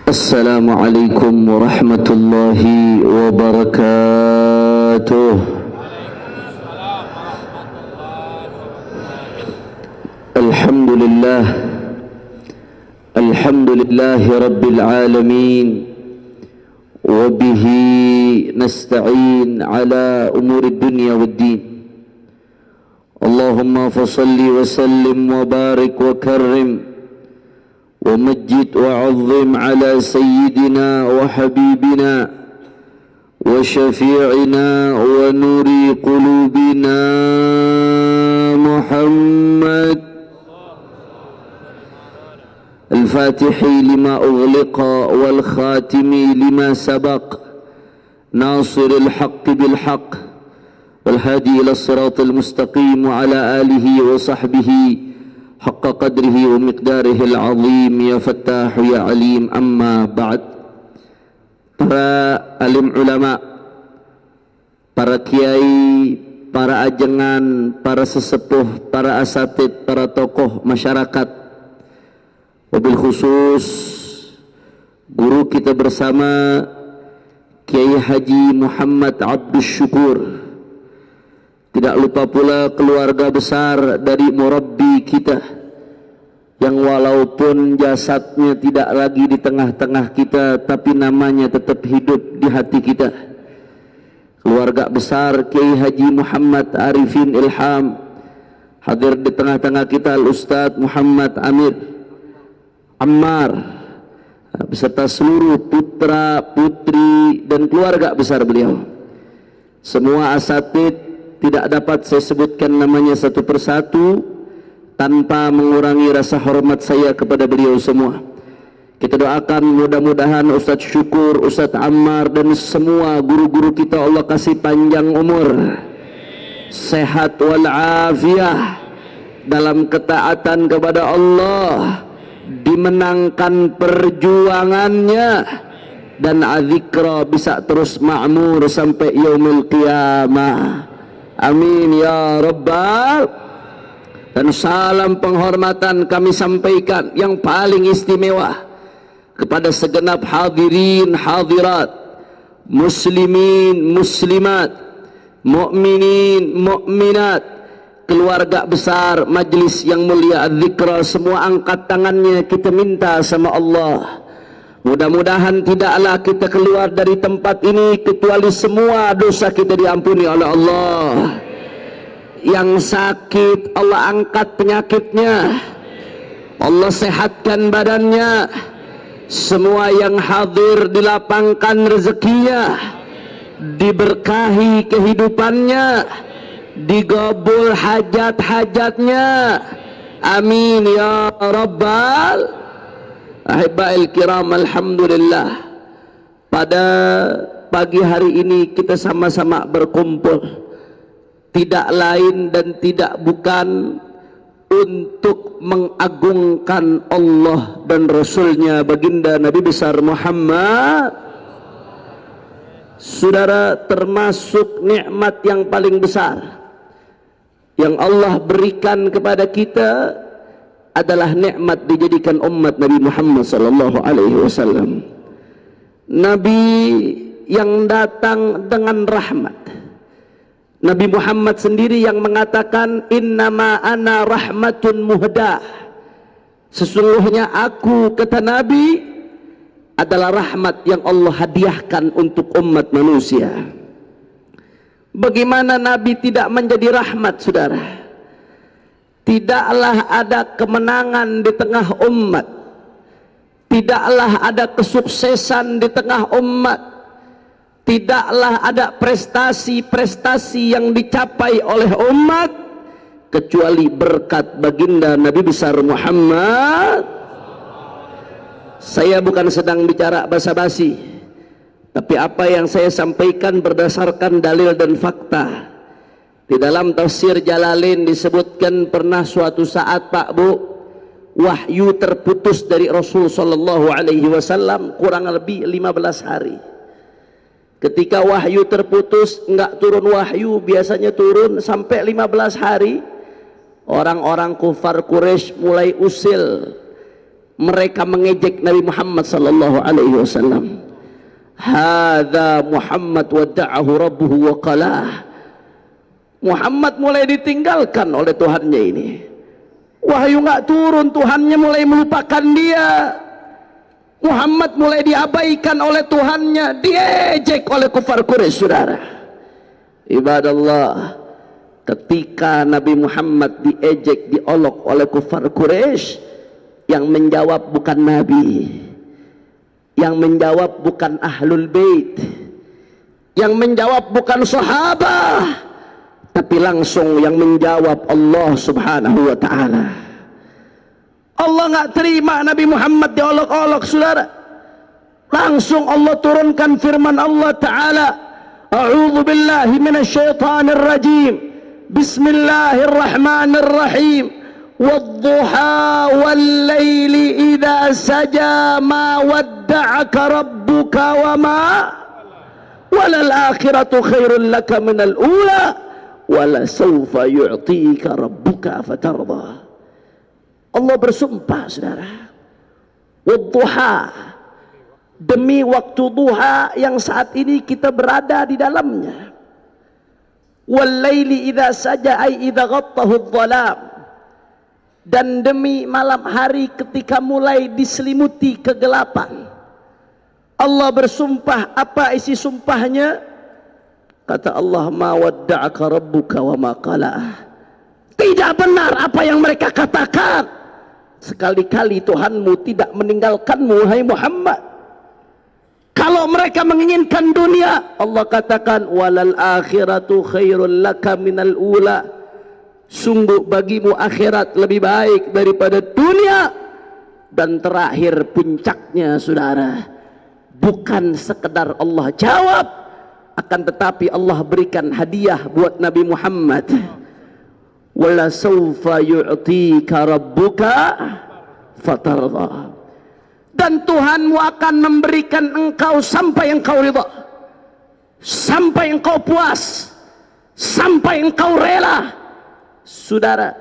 Assalamualaikum warahmatullahi wabarakatuh. Alhamdulillah, alhamdulillahi rabbil alamin, wa bihi nasta'in ala umuri dunya waddin. Allahumma fasalli wa sallim wa barik wa karrim ومجد وعظم على سيدنا وحبيبنا وشفيعنا ونور قلوبنا محمد الفاتح لما أغلق والخاتم لما سبق ناصر الحق بالحق والهادي إلى الصراط المستقيم وعلى آله وصحبه haqqa qadrihi wa miqdarihil azim. Ya Fattah ya Alim, amma ba'd. Para alim ulama, para kiai, para ajengan, para sesepuh, para asatid, para tokoh masyarakat, wabil khusus guru kita bersama Kiai Haji Muhammad Abdus Syukur. Tidak lupa pula keluarga besar dari murabbi kita yang walaupun jasadnya tidak lagi di tengah-tengah kita, tapi namanya tetap hidup di hati kita. Keluarga besar Kiai Haji Muhammad Arifin Ilham, hadir di tengah-tengah kita Al-Ustadz Muhammad Amir Ammar beserta seluruh putra, putri dan keluarga besar beliau. Semua asatid tidak dapat saya sebutkan namanya satu persatu tanpa mengurangi rasa hormat saya kepada beliau semua. Kita doakan mudah-mudahan Ustadz Syukur, Ustadz Ammar dan semua guru-guru kita Allah kasih panjang umur, sehat walafiat dalam ketaatan kepada Allah, dimenangkan perjuangannya, dan adzikra bisa terus makmur sampai yaumil qiyamah. Amin ya Rabbal. Dan salam penghormatan kami sampaikan yang paling istimewa kepada segenap hadirin hadirat, muslimin muslimat, mukminin mukminat, keluarga besar majlis yang mulia Adzikra. Semua angkat tangannya, kita minta sama Allah, mudah-mudahan tidaklah kita keluar dari tempat ini kecuali semua dosa kita diampuni oleh Allah. Yang sakit Allah angkat penyakitnya, Allah sehatkan badannya. Semua yang hadir dilapangkan rezekinya, diberkahi kehidupannya, digabul hajat-hajatnya. Amin ya Rabbal. Ahibba'il kiram, alhamdulillah, pada pagi hari ini kita sama-sama berkumpul tidak lain dan tidak bukan untuk mengagungkan Allah dan Rasulnya baginda Nabi besar Muhammad. Saudara, termasuk nikmat yang paling besar yang Allah berikan kepada kita adalah nikmat dijadikan umat Nabi Muhammad sallallahu alaihi wasallam. Nabi yang datang dengan rahmat. Nabi Muhammad sendiri yang mengatakan innama ana rahmatun muhdah. Sesungguhnya aku, kata Nabi, adalah rahmat yang Allah hadiahkan untuk umat manusia. Bagaimana Nabi tidak menjadi rahmat, saudara? Tidaklah ada kemenangan di tengah umat, tidaklah ada kesuksesan di tengah umat, tidaklah ada prestasi-prestasi yang dicapai oleh umat kecuali berkat baginda Nabi besar Muhammad. Saya bukan sedang bicara basa-basi, tapi apa yang saya sampaikan berdasarkan dalil dan fakta. Di dalam tafsir Jalalain disebutkan pernah suatu saat, Pak Bu, wahyu terputus dari Rasul sallallahu alaihi wasallam kurang lebih 15 hari. Ketika wahyu terputus, enggak turun wahyu, biasanya turun sampai 15 hari. Orang-orang kufar Quraisy mulai usil mereka mengejek Nabi Muhammad sallallahu alaihi wasallam. Hadza Muhammad wada'ahu rabbuhu wa qalah. Muhammad mulai ditinggalkan oleh Tuhannya ini. Wahyu nggak turun, Tuhannya mulai melupakan dia. Muhammad mulai diabaikan oleh Tuhannya, diejek oleh kufar Quraisy, saudara. Ibadallah, ketika Nabi Muhammad diejek, diolok oleh kufar Quraisy, yang menjawab bukan Nabi, yang menjawab bukan Ahlul Bait, yang menjawab bukan sahabat, tapi langsung yang menjawab Allah subhanahu wa ta'ala. Allah nggak terima Nabi Muhammad diolok-olok, saudara. Langsung Allah turunkan firman Allah ta'ala, a'udzu billahi minasyaitonir rajim, bismillahirrahmanirrahim, wadduha wallaili idza saja, ma wadda'aka rabbuka wa ma walal akhiratu khairul laka minal ula wala sawfa yu'tika rabbuka fatarda. Allah bersumpah, saudara, wadduha, demi waktu duha yang saat ini kita berada di dalamnya, wallaili idza saja ay idza ghattahu adh-dhalam, dan demi malam hari ketika mulai diselimuti kegelapan. Allah bersumpah, apa isi sumpahnya? Kata Allah, ma wadda'aka rabbuka wa ma qala. Tidak benar apa yang mereka katakan. Sekali-kali Tuhanmu tidak meninggalkanmu, wahai Muhammad. Kalau mereka menginginkan dunia, Allah katakan, walal akhiratu khairul laka minal ula. Sungguh bagimu akhirat lebih baik daripada dunia. Dan terakhir puncaknya, saudara, bukan sekedar Allah jawab, akan tetapi Allah berikan hadiah buat Nabi Muhammad. Wala sawfa yu'tika rabbuka fatarda. Dan Tuhanmu akan memberikan engkau sampai engkau ridha, sampai engkau puas, sampai engkau rela. Saudara,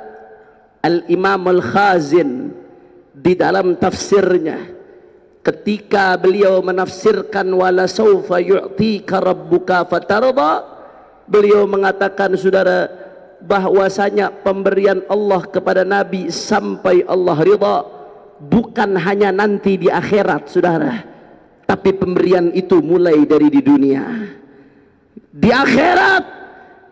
Al-Imam Al-Khazin di dalam tafsirnya, ketika beliau menafsirkan wala sawfa yu'tika rabbuka fatarda, beliau mengatakan, saudara, bahwasanya pemberian Allah kepada Nabi sampai Allah ridha bukan hanya nanti di akhirat, saudara, tapi pemberian itu mulai dari di dunia. Di akhirat,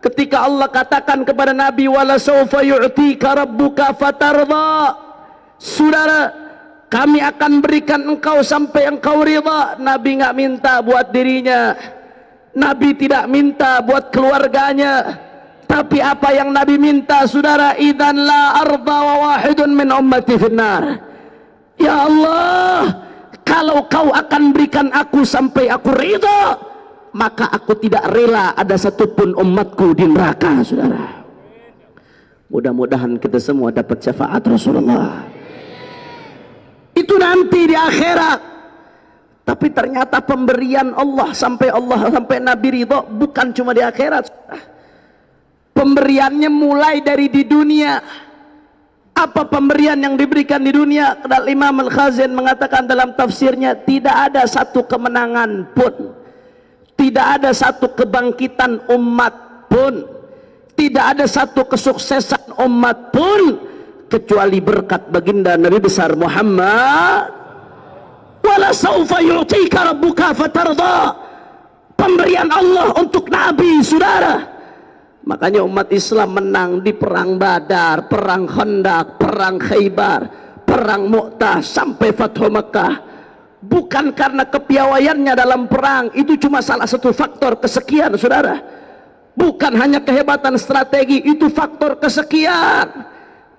ketika Allah katakan kepada Nabi wala sawfa yu'tika rabbuka fatarda, saudara, kami akan berikan engkau sampai engkau ridha. Nabi nggak minta buat dirinya, Nabi tidak minta buat keluarganya, tapi apa yang Nabi minta, saudara, idzan la arda wa wahidun min ummati finnar. Ya Allah, kalau kau akan berikan aku sampai aku ridha, maka aku tidak rela ada satupun umatku di neraka, saudara. Mudah-mudahan kita semua dapat syafaat Rasulullah. Itu nanti di akhirat. Tapi ternyata pemberian Allah sampai Nabi ridha bukan cuma di akhirat. Pemberiannya mulai dari di dunia. Apa pemberian yang diberikan di dunia? Imam Al-Khazin mengatakan dalam tafsirnya, tidak ada satu kemenangan pun, tidak ada satu kebangkitan umat pun, tidak ada satu kesuksesan umat pun kecuali berkat baginda Nabi besar Muhammad. Wala sawfa yu'tika rabbuka fatarda. Pemberian Allah untuk Nabi, saudara. Makanya umat Islam menang di perang Badar, perang Khandaq, perang Khaybar, perang Mu'tah sampai Fathu Makkah. Bukan karena kepiawaiannya dalam perang, itu cuma salah satu faktor kesekian, saudara. Bukan hanya kehebatan strategi, itu faktor kesekian.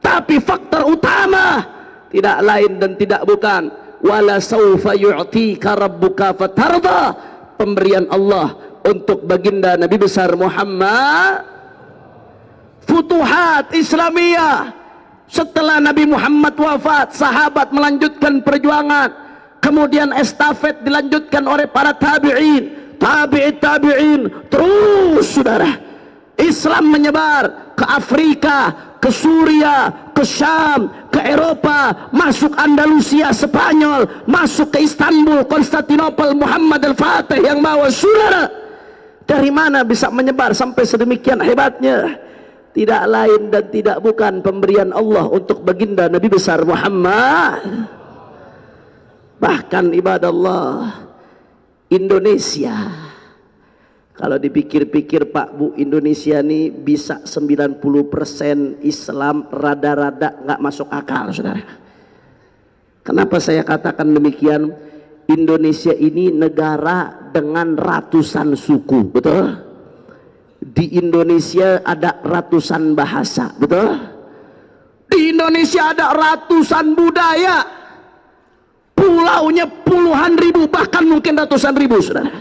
Tapi faktor utama tidak lain dan tidak bukan wala sawfa yu'tika rabbuka fatarda, pemberian Allah untuk baginda Nabi besar Muhammad. Futuhat Islamiyah, setelah Nabi Muhammad wafat, sahabat melanjutkan perjuangan, kemudian estafet dilanjutkan oleh para tabi'in, tabi'in, terus, saudara, Islam menyebar ke Afrika, ke Suria, ke Syam, ke Eropa, masuk Andalusia, Spanyol, masuk ke Istanbul, Konstantinopel, Muhammad Al-Fatih yang bawa. Saudara, dari mana bisa menyebar sampai sedemikian hebatnya? Tidak lain dan tidak bukan pemberian Allah untuk baginda Nabi besar Muhammad. Bahkan ibadah Allah, Indonesia, kalau dipikir-pikir Pak Bu, Indonesia ini bisa 90% Islam, rada-rada nggak masuk akal, saudara. Kenapa saya katakan demikian? Indonesia ini negara dengan ratusan suku, betul? Di Indonesia ada ratusan bahasa, betul? Di Indonesia ada ratusan budaya, pulaunya puluhan ribu, bahkan mungkin ratusan ribu, saudara.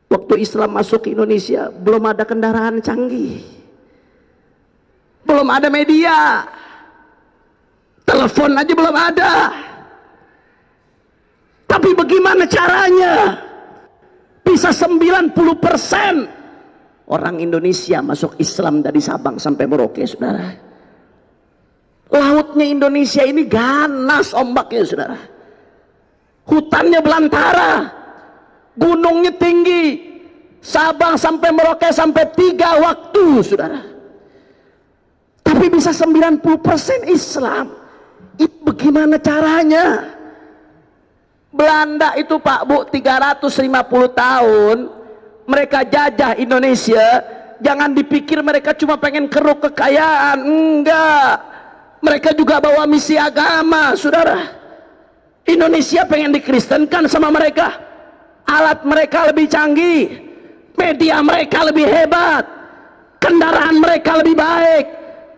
Waktu Islam masuk ke Indonesia, belum ada kendaraan canggih, belum ada media, telepon aja belum ada. Tapi bagaimana caranya bisa 90% orang Indonesia masuk Islam dari Sabang sampai Merauke, saudara? Lautnya Indonesia ini ganas ombaknya, saudara. Hutannya belantara, gunungnya tinggi, Sabang sampai Merauke sampai 3 waktu, saudara. Tapi bisa 90% Islam. Itu bagaimana caranya? Belanda itu Pak Bu 350 tahun mereka jajah Indonesia. Jangan dipikir mereka cuma pengen keruk kekayaan, enggak. Mereka juga bawa misi agama, saudara. Indonesia pengen dikristenkan sama mereka. Alat mereka lebih canggih, media mereka lebih hebat, kendaraan mereka lebih baik,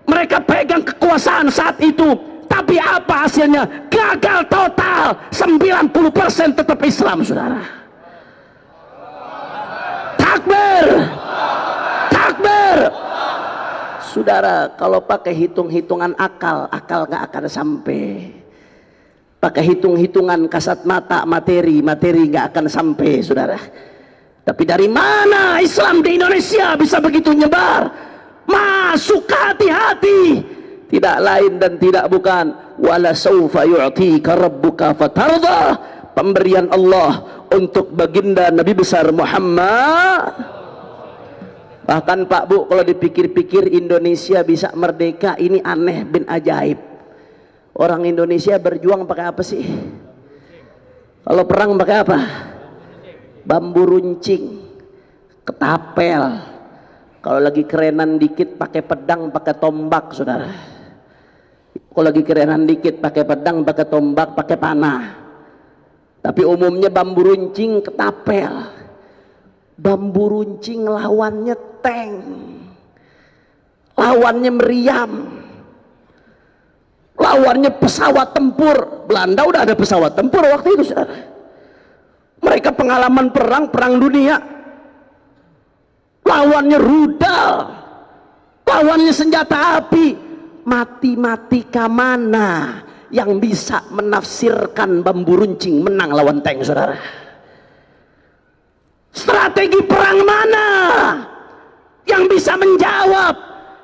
mereka pegang kekuasaan saat itu. Tapi apa hasilnya? Gagal total. 90% tetap Islam, saudara. Takbir, takbir. Saudara, kalau pakai hitung-hitungan akal gak akan sampai. Pakai hitung-hitungan kasat mata, materi gak akan sampai, saudara. Tapi dari mana Islam di Indonesia bisa begitu nyebar? Masuk ke hati-hati. Tidak lain dan tidak bukan, wala saufa yu'tika rabbuka fatarda, pemberian Allah untuk baginda Nabi besar Muhammad. Bahkan Pak Bu, kalau dipikir-pikir Indonesia bisa merdeka ini aneh bin ajaib. Orang Indonesia berjuang pakai apa sih? Kalau perang pakai apa? Bambu runcing, ketapel. Kalau lagi kerenan dikit pakai pedang, pakai tombak, saudara. Kalau lagi kerenan dikit pakai pedang, pakai tombak, pakai panah. Tapi umumnya bambu runcing, ketapel. Bambu runcing lawannya tank, lawannya meriam, lawannya pesawat tempur. Belanda udah ada pesawat tempur waktu itu, saudara. Mereka pengalaman perang dunia. Lawannya rudal, lawannya senjata api. Matematika mana yang bisa menafsirkan bambu runcing menang lawan tank, saudara? Strategi perang mana yang bisa menjawab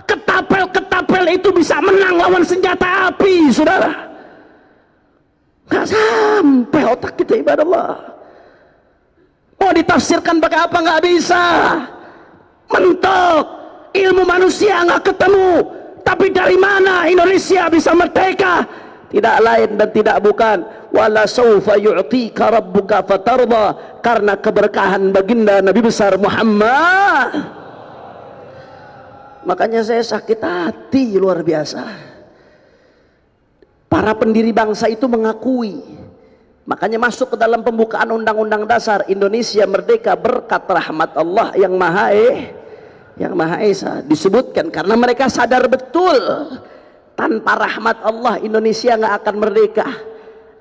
ketapel-ketapel itu bisa menang lawan senjata api, saudara? Gak sampai otak kita, ibadah Allah. Mau ditafsirkan pakai apa? Gak bisa. Mentok, ilmu manusia nggak ketemu. Tapi dari mana Indonesia bisa merdeka? Tidak lain dan tidak bukan, wala saufa yu'tika rabbuka fatarda, karena keberkahan baginda Nabi besar Muhammad. Makanya saya sakit hati luar biasa. Para pendiri bangsa itu mengakui. Makanya masuk ke dalam pembukaan Undang-Undang Dasar, Indonesia merdeka berkat rahmat Allah yang Maha Esa. Disebutkan karena mereka sadar betul tanpa rahmat Allah Indonesia nggak akan merdeka.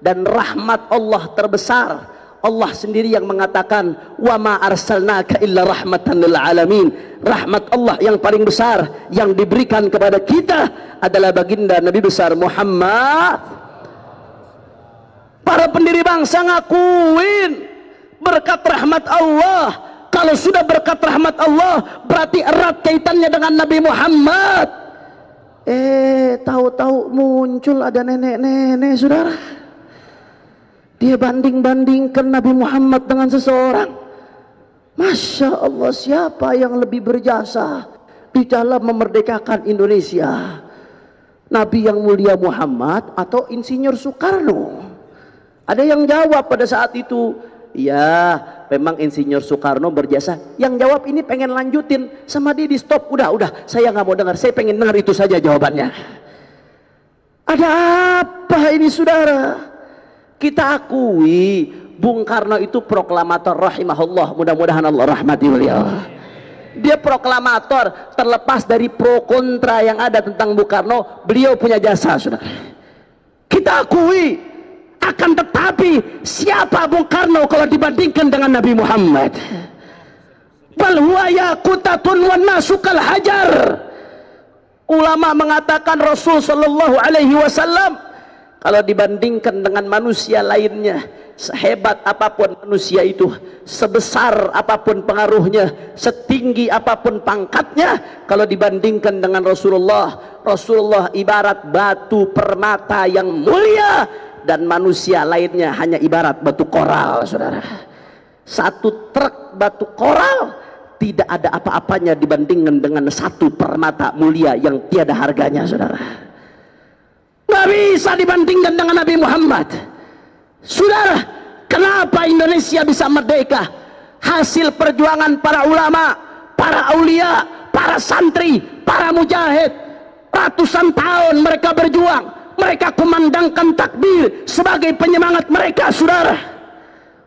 Dan rahmat Allah terbesar, Allah sendiri yang mengatakan, wa ma arsalnaka illa rahmatan lil alamin. Rahmat Allah yang paling besar yang diberikan kepada kita adalah baginda Nabi besar Muhammad. Para pendiri bangsa ngakuin berkat rahmat Allah. Kalau sudah berkat rahmat Allah, berarti erat kaitannya dengan Nabi Muhammad. Tahu-tahu muncul ada nenek-nenek, saudara. Dia banding-bandingkan Nabi Muhammad dengan seseorang. Masya Allah, siapa yang lebih berjasa di dalam memerdekakan Indonesia? Nabi yang mulia Muhammad atau Insinyur Soekarno? Ada yang jawab pada saat itu, ya memang Insinyur Soekarno berjasa. Yang jawab ini pengen lanjutin, sama dia di stop. Udah, saya nggak mau dengar, saya pengen dengar itu saja jawabannya. Ada apa ini, saudara? Kita akui Bung Karno itu proklamator rahimahullah, mudah-mudahan Allah rahmati beliau. Dia proklamator, terlepas dari pro kontra yang ada tentang Bung Karno, beliau punya jasa, saudara. Kita akui. Akan tetapi siapa Bung Karno kalau dibandingkan dengan Nabi Muhammad? Bal huwa yaqutatun wan nasu kal hajar. Ulama mengatakan Rasul sallallahu alaihi wasallam kalau dibandingkan dengan manusia lainnya, sehebat apapun manusia itu, sebesar apapun pengaruhnya, setinggi apapun pangkatnya, kalau dibandingkan dengan Rasulullah ibarat batu permata yang mulia, dan manusia lainnya hanya ibarat batu koral, saudara. Satu truk batu koral tidak ada apa-apanya dibandingkan dengan satu permata mulia yang tiada harganya, saudara. Nggak bisa dibandingkan dengan Nabi Muhammad. Saudara, kenapa Indonesia bisa merdeka? Hasil perjuangan para ulama, para aulia, para santri, para mujahid. Ratusan tahun mereka berjuang, mereka kumandangkan takbir sebagai penyemangat mereka, saudara.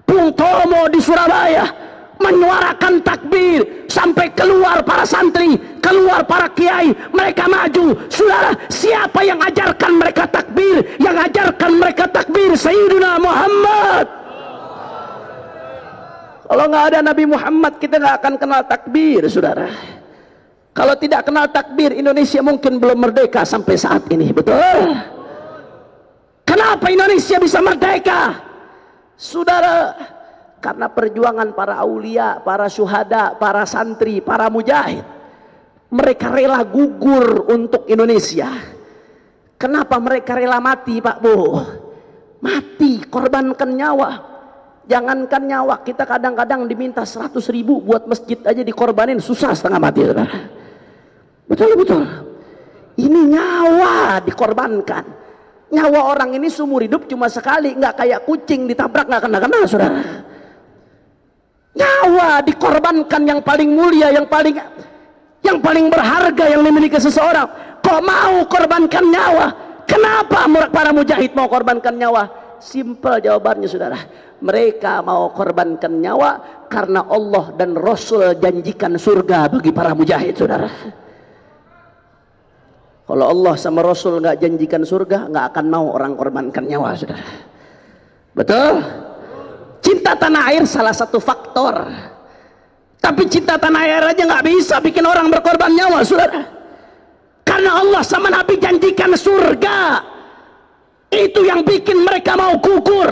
Bung Tomo di Surabaya menyuarakan takbir sampai keluar para santri, keluar para kiai, mereka maju. Saudara, siapa yang ajarkan mereka takbir? Yang ajarkan mereka takbir Sayyidina Muhammad. Kalau nggak ada Nabi Muhammad, kita nggak akan kenal takbir, saudara. Kalau tidak kenal takbir, Indonesia mungkin belum merdeka sampai saat ini, betul? Kenapa Indonesia bisa merdeka? Saudara, karena perjuangan para aulia, para syuhada, para santri, para mujahid. Mereka rela gugur untuk Indonesia. Kenapa mereka rela mati, Pak Bu? Mati, korbankan nyawa. Jangankan nyawa, kita kadang-kadang diminta 100.000 buat masjid aja dikorbanin, susah setengah mati, saudara. Betul. Ini nyawa dikorbankan. Nyawa orang ini seumur hidup cuma sekali, nggak kayak kucing ditabrak nggak kena-kena, saudara. Nyawa dikorbankan yang paling mulia, yang paling berharga yang dimiliki seseorang. Kok mau korbankan nyawa? Kenapa para mujahid mau korbankan nyawa? Simpel jawabannya, saudara. Mereka mau korbankan nyawa karena Allah dan Rasul janjikan surga bagi para mujahid, saudara. Kalau Allah sama Rasul nggak janjikan surga, nggak akan mau orang korbankan nyawa, saudara. Betul? Cinta tanah air salah satu faktor. Tapi cinta tanah air aja nggak bisa bikin orang berkorban nyawa, saudara. Karena Allah sama Nabi janjikan surga. Itu yang bikin mereka mau gugur,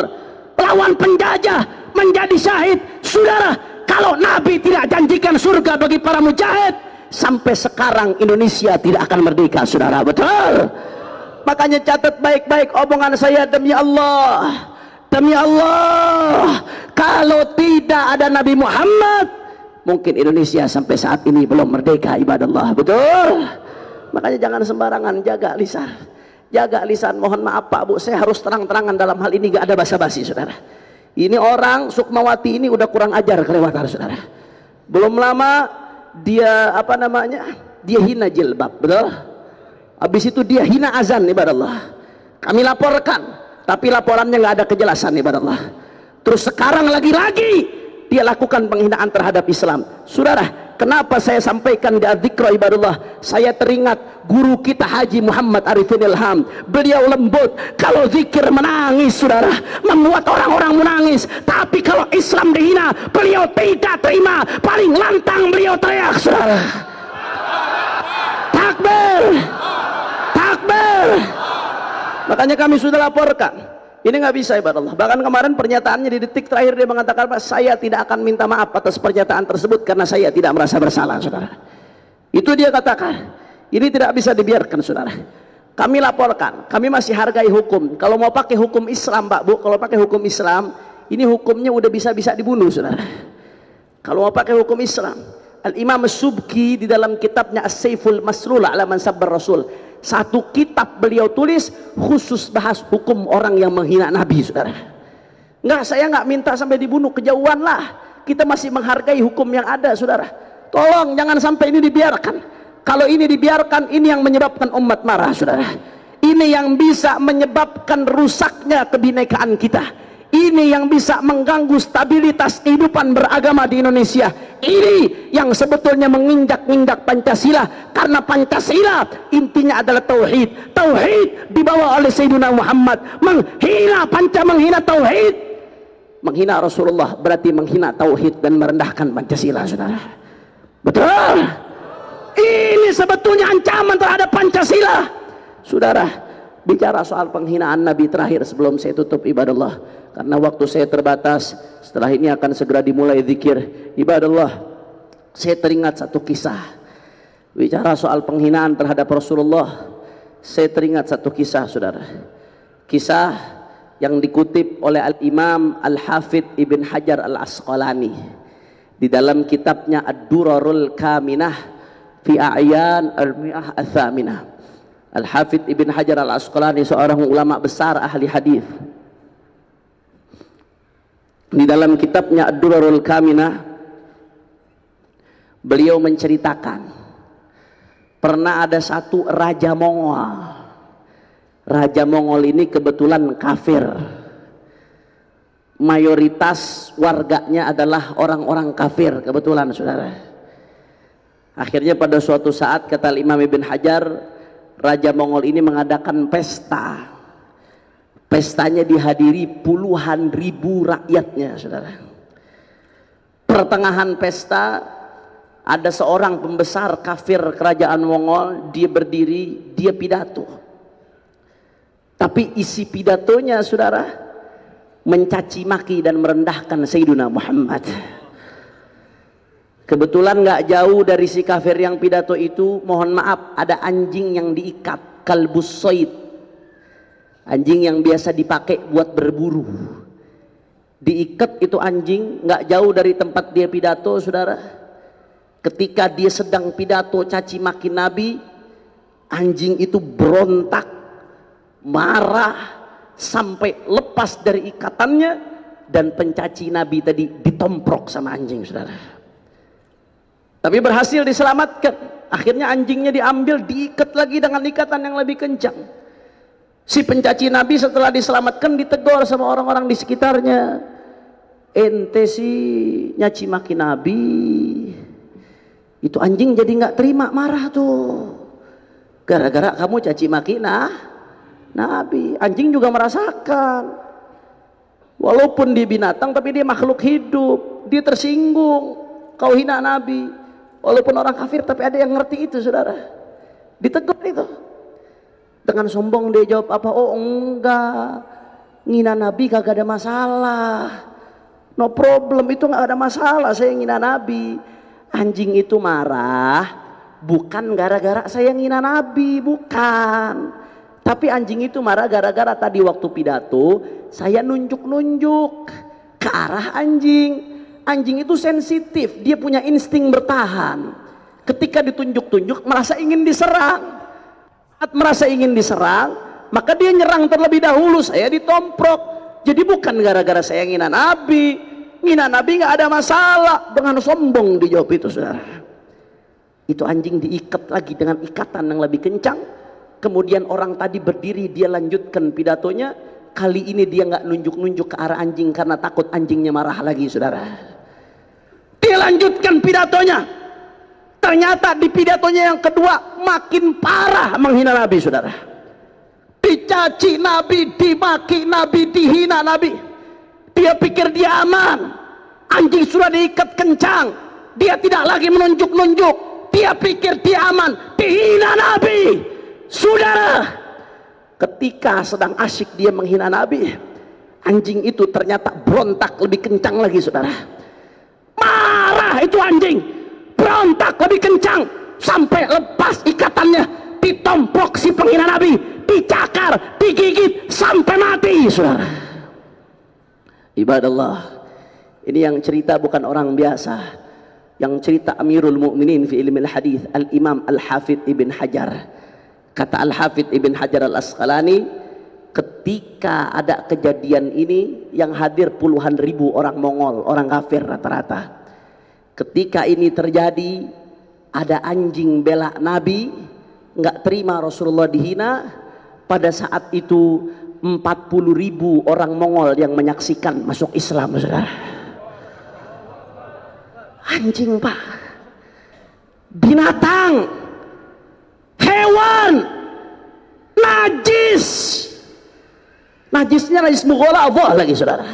lawan penjajah, menjadi syahid. Saudara, kalau Nabi tidak janjikan surga bagi para mujahid, sampai sekarang Indonesia tidak akan merdeka, saudara. Betul? Makanya catat baik-baik omongan saya, demi Allah. Demi Allah, kalau tidak ada Nabi Muhammad, mungkin Indonesia sampai saat ini belum merdeka, ibadallah. Betul? Makanya jangan sembarangan, jaga lisan. Jaga lisan, mohon maaf Pak Bu, saya harus terang-terangan dalam hal ini, gak ada basa-basi, saudara. Ini orang Sukmawati ini udah kurang ajar kelewatan, saudara. Belum lama dia dia hina jilbab, betul? Habis itu dia hina azan, ibadallah. Kami laporkan, tapi laporannya nggak ada kejelasan, ibadallah. Terus sekarang lagi-lagi dia lakukan penghinaan terhadap Islam. Saudara, kenapa saya sampaikan di adzikra, ibadallah? Saya teringat guru kita Haji Muhammad Arifin Ilham. Beliau lembut, kalau zikir menangis, saudara, membuat orang-orang menangis. Tapi kalau Islam dihina, beliau tidak terima. Paling lantang beliau teriak, saudara. Takbir, takbir. Makanya kami sudah laporkan, ini nggak bisa, ibadallah. Bahkan kemarin pernyataannya di detik terakhir dia mengatakan, Pak, saya tidak akan minta maaf atas pernyataan tersebut karena saya tidak merasa bersalah, saudara. Itu dia katakan. Ini tidak bisa dibiarkan, saudara. Kami laporkan, kami masih hargai hukum. Kalau mau pakai hukum Islam, Pak Bu, kalau pakai hukum Islam, ini hukumnya udah bisa-bisa dibunuh, saudara. Kalau mau pakai hukum Islam, Al-Imam Subki di dalam kitabnya As-Saiful Maslul ala Man Sabbar Rasul, satu kitab beliau tulis khusus bahas hukum orang yang menghina Nabi, saudara. Enggak, saya nggak minta sampai dibunuh, kejauhan lah. Kita masih menghargai hukum yang ada, saudara. Tolong jangan sampai ini dibiarkan. Kalau ini dibiarkan, ini yang menyebabkan umat marah, saudara. Ini yang bisa menyebabkan rusaknya kebinekaan kita. Ini yang bisa mengganggu stabilitas kehidupan beragama di Indonesia. Ini yang sebetulnya menginjak-injak Pancasila. Karena Pancasila intinya adalah tauhid. Tauhid dibawa oleh Sayyidina Muhammad. Menghina tauhid, menghina Rasulullah berarti menghina tauhid dan merendahkan Pancasila, saudara. Betul. Ini sebetulnya ancaman terhadap Pancasila, saudara. Bicara soal penghinaan Nabi terakhir sebelum saya tutup, ibadallah, karena waktu saya terbatas. Setelah ini akan segera dimulai zikir. Ibadallah, saya teringat satu kisah. Bicara soal penghinaan terhadap Rasulullah, saya teringat satu kisah, saudara. Kisah yang dikutip oleh Al-Imam Al-Hafidh Ibn Hajar Al-Asqalani di dalam kitabnya Ad-Durarul Kaminah fi A'yan Al-Mi'ah Al-Thaminah. Al-Hafidh Ibn Hajar Al-Asqalani seorang ulama besar ahli hadis. Di dalam kitabnya Ad-Durarul Kaminah, beliau menceritakan pernah ada satu raja Mongol. Raja Mongol ini kebetulan kafir. Mayoritas warganya adalah orang-orang kafir, kebetulan, saudara. Akhirnya pada suatu saat, kata Imam Ibn Hajar, Raja Mongol ini mengadakan pesta. Pestanya dihadiri puluhan ribu rakyatnya, saudara. Pertengahan pesta, ada seorang pembesar kafir kerajaan Mongol, dia berdiri, dia pidato. Tapi isi pidatonya, saudara, mencaci maki dan merendahkan Sayyidina Muhammad. Kebetulan nggak jauh dari si kafir yang pidato itu, mohon maaf, ada anjing yang diikat, kalbus soid, anjing yang biasa dipakai buat berburu. Diikat itu anjing, nggak jauh dari tempat dia pidato, saudara. Ketika dia sedang pidato caci maki Nabi, anjing itu berontak, marah, sampai lepas dari ikatannya, dan pencaci Nabi tadi ditomprok sama anjing, saudara. Tapi berhasil diselamatkan. Akhirnya anjingnya diambil, diikat lagi dengan ikatan yang lebih kencang. Si pencaci Nabi setelah diselamatkan ditegur sama orang-orang di sekitarnya. Ente sih nyaci maki Nabi. Itu anjing jadi nggak terima, marah tuh. Gara-gara kamu caci maki Nabi. Anjing juga merasakan. Walaupun dia binatang tapi dia makhluk hidup. Dia tersinggung. Kau hina Nabi. Walaupun orang kafir tapi ada yang ngerti itu, saudara. Ditegur itu. Dengan sombong dia jawab apa? Oh enggak, ngina Nabi kagak ada masalah. No problem, itu nggak ada masalah saya ngina Nabi. Anjing itu marah bukan gara-gara saya ngina Nabi, bukan. Tapi anjing itu marah gara-gara tadi waktu pidato saya nunjuk-nunjuk ke arah anjing. Anjing itu sensitif, dia punya insting bertahan. Ketika ditunjuk-tunjuk merasa ingin diserang. Saat merasa ingin diserang, maka dia nyerang terlebih dahulu, saya ditomprok. Jadi bukan gara-gara saya ngina Nabi. Ngina Nabi nggak ada masalah. Dengan sombong dijawab itu, saudara. Itu anjing diikat lagi dengan ikatan yang lebih kencang. Kemudian orang tadi berdiri, dia lanjutkan pidatonya. Kali ini dia nggak nunjuk-nunjuk ke arah anjing karena takut anjingnya marah lagi, saudara. Dia lanjutkan pidatonya. Ternyata di pidatonya yang kedua makin parah menghina Nabi, saudara. Dicaci Nabi, dimaki Nabi, dihina Nabi. Dia pikir dia aman. Anjing sudah diikat kencang. Dia tidak lagi menunjuk-nunjuk. Dia pikir dia aman. Dihina Nabi, saudara. Ketika sedang asyik dia menghina Nabi, anjing itu ternyata berontak lebih kencang lagi, saudara. Marah itu anjing, berontak lebih kencang sampai lepas ikatannya, ditompok si penghina Nabi, dicakar, digigit sampai mati, saudara. Ibadallah, ini yang cerita bukan orang biasa, yang cerita Amirul Mukminin fi ilmi hadis Al-Imam Al-Hafidh Ibn Hajar. Kata Al-Hafidh Ibn Hajar Al-Asqalani, ketika ada kejadian ini yang hadir puluhan ribu orang Mongol, orang kafir rata-rata. Ketika ini terjadi, ada anjing bela Nabi, nggak terima Rasulullah dihina. Pada saat itu 40.000 orang Mongol yang menyaksikan masuk Islam, saudara. Anjing, pak, binatang, hewan, najis, najisnya najis mughaladzah lagi, saudara.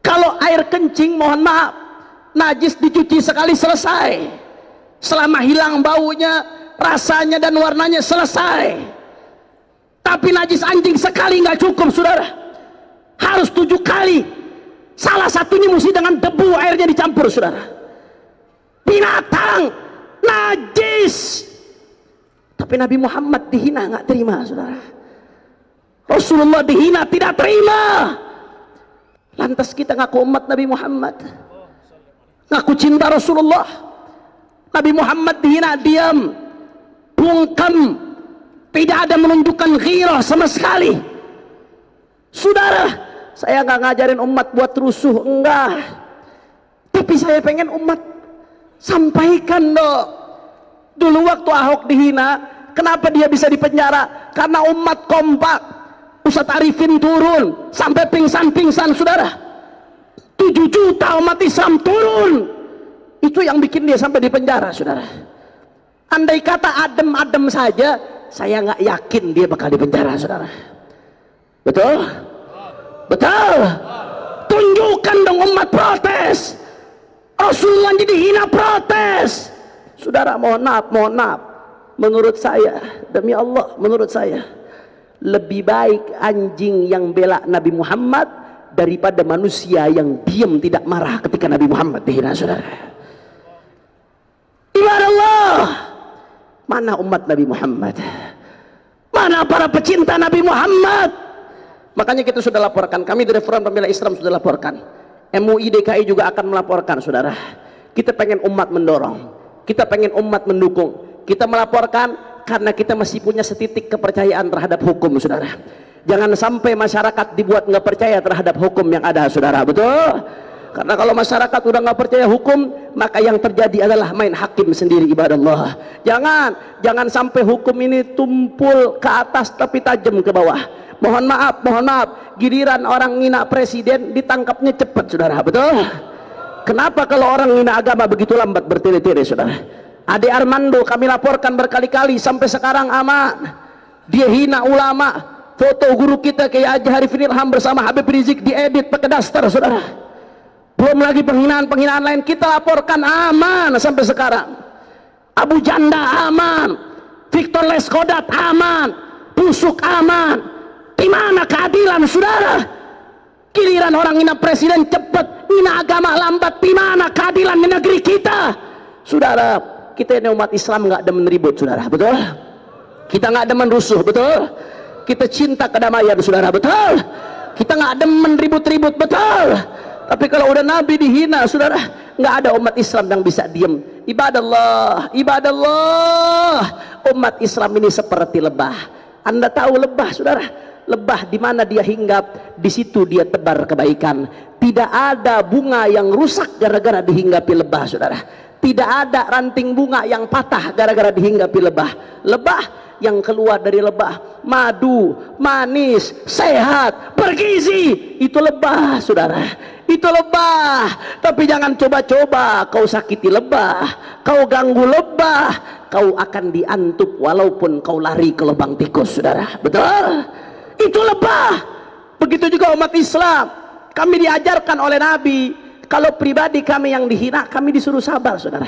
Kalau air kencing, mohon maaf, najis dicuci sekali selesai, selama hilang baunya, rasanya dan warnanya selesai. Tapi najis anjing sekali nggak cukup, saudara, harus 7 kali. Salah satunya mesti dengan debu, airnya dicampur, saudara. Binatang najis, tapi Nabi Muhammad dihina, nggak terima, saudara. Rasulullah dihina, tidak terima. Lantas kita ngaku umat Nabi Muhammad, ngaku cinta Rasulullah. Nabi Muhammad dihina, diam, bungkam, tidak ada menunjukkan ghirah sama sekali. Saudara, saya nggak ngajarin umat buat rusuh, enggak, tapi saya pengen umat sampaikan dong. Dulu waktu Ahok dihina, kenapa dia bisa dipenjara? Karena umat kompak. Ustadz Arifin turun sampai pingsan-pingsan, saudara. 7 juta umat Islam turun, itu yang bikin dia sampai dipenjara, saudara. Andai kata adem-adem saja, saya nggak yakin dia bakal dipenjara, saudara. Betul? Betul? Tunjukkan dong umat protes. Rasulullah jadi hina, protes. Saudara, mohon maaf, menurut saya, demi Allah, menurut saya lebih baik anjing yang bela Nabi Muhammad daripada manusia yang diam tidak marah ketika Nabi Muhammad dihina, saudara. Ibadah Allah, mana umat Nabi Muhammad? Mana para pecinta Nabi Muhammad? Makanya kita sudah laporkan, kami dari Front Pembela Islam sudah laporkan, MUI DKI juga akan melaporkan, saudara. Kita pengen umat mendorong, kita pengen umat mendukung, kita melaporkan karena kita masih punya setitik kepercayaan terhadap hukum, saudara. Jangan sampai masyarakat dibuat nggak percaya terhadap hukum yang ada, saudara. Betul? Karena kalau masyarakat udah nggak percaya hukum, maka yang terjadi adalah main hakim sendiri, ibadah Allah. Jangan sampai hukum ini tumpul ke atas tapi tajam ke bawah. Mohon maaf, giliran orang ngina presiden ditangkapnya cepat, saudara. Betul? Kenapa kalau orang ngina agama begitu lambat bertele-tele, saudara? Ade Armando kami laporkan berkali-kali, sampai sekarang aman. Dia hina ulama, foto guru kita kayak Haji Arifin Ilham bersama Habib Rizik diedit pakai daster, saudara. Belum lagi penghinaan-penghinaan lain, kita laporkan, aman sampai sekarang. Abu Janda aman, Victor Leskodat aman, Busuk aman. Di mana keadilan, saudara? Giliran orang hina presiden cepat, hina agama lambat. Di mana keadilan di negeri kita, saudara? Kita ini umat Islam nggak demen ribut, saudara. Betul? Kita nggak demen rusuh, betul? Kita cinta kedamaian, saudara. Betul? Kita nggak demen ribut-ribut, betul? Tapi kalau udah Nabi dihina, saudara, nggak ada umat Islam yang bisa diem. Ibadah Allah, umat Islam ini seperti lebah. Anda tahu lebah, saudara? Lebah di mana dia hinggap, di situ dia tebar kebaikan. Tidak ada bunga yang rusak gara-gara dihinggapi lebah, saudara. Tidak ada ranting bunga yang patah gara-gara dihinggapi lebah. Lebah yang keluar dari lebah, madu, manis, sehat, bergizi, itu lebah, saudara. Itu lebah. Tapi jangan coba-coba kau sakiti lebah, kau ganggu lebah, kau akan diantuk walaupun kau lari ke lubang tikus, saudara. Betul? Itu lebah. Begitu juga umat Islam, kami diajarkan oleh Nabi, kalau pribadi kami yang dihina, kami disuruh sabar, saudara.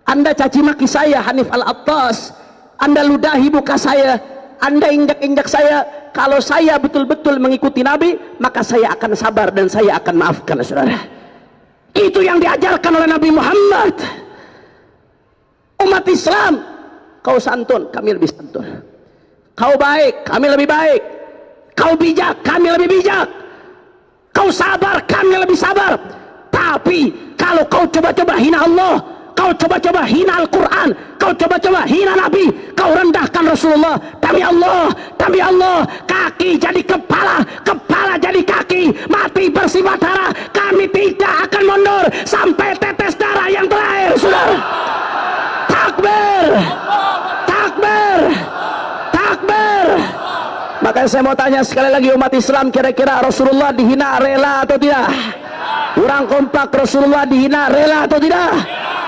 Anda caci maki saya, Hanif Al-Attas, Anda ludahi muka saya, Anda injak-injak saya, kalau saya betul-betul mengikuti Nabi, maka saya akan sabar dan saya akan maafkan, saudara. Itu yang diajarkan oleh Nabi Muhammad. umat Islam, kau santun, kami lebih santun. Kau baik, kami lebih baik. Kau bijak, kami lebih bijak. Kau sabar, kami lebih sabar. Tapi kalau kau coba-coba hina Allah, kau coba-coba hina Al-Quran, kau coba-coba hina Nabi, kau rendahkan Rasulullah, demi Allah, kaki jadi kepala, kepala jadi kaki, mati bersifat darah, kami tidak akan mundur sampai tetes darah yang terakhir, saudara. Takbir, takbir, takbir. Makanya saya mau tanya sekali lagi umat Islam, kira-kira Rasulullah dihina rela atau tidak? Kurang kompak, Rasulullah dihina rela atau tidak?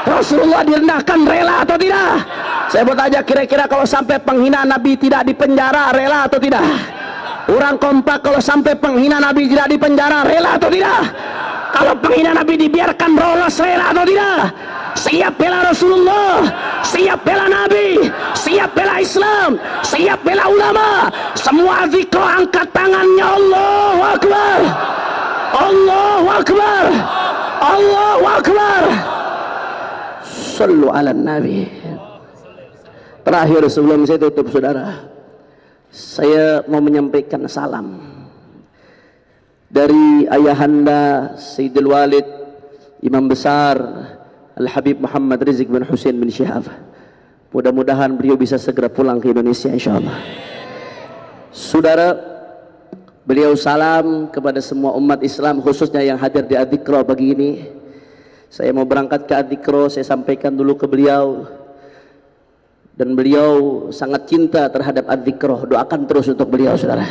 Rasulullah direndahkan rela atau tidak? Saya mau tanya, kira-kira kalau sampai penghina Nabi tidak dipenjara rela atau tidak? Kurang kompak, kalau sampai penghina Nabi tidak dipenjara rela atau tidak? Kalau penghina Nabi dibiarkan lolos rela atau tidak? Siap bela Rasulullah, siap bela Nabi, siap bela Islam, siap bela ulama. Semua zikr angkat tangannya, Allahu Akbar, Allahu Akbar, Allahu Akbar. Sallu ala Nabi. Terakhir sebelum saya tutup, saudara, saya mau menyampaikan salam dari ayahanda Sayyidul Walid Imam Besar Al-Habib Muhammad Rizik bin Hussein bin Syihab. Mudah-mudahan beliau bisa segera pulang ke Indonesia, insyaallah. Saudara, beliau salam kepada semua umat Islam, khususnya yang hadir di Adzikra pagi ini. Saya mau berangkat ke Adzikra, saya sampaikan dulu ke beliau, dan beliau sangat cinta terhadap Adzikra. Doakan terus untuk beliau, saudara.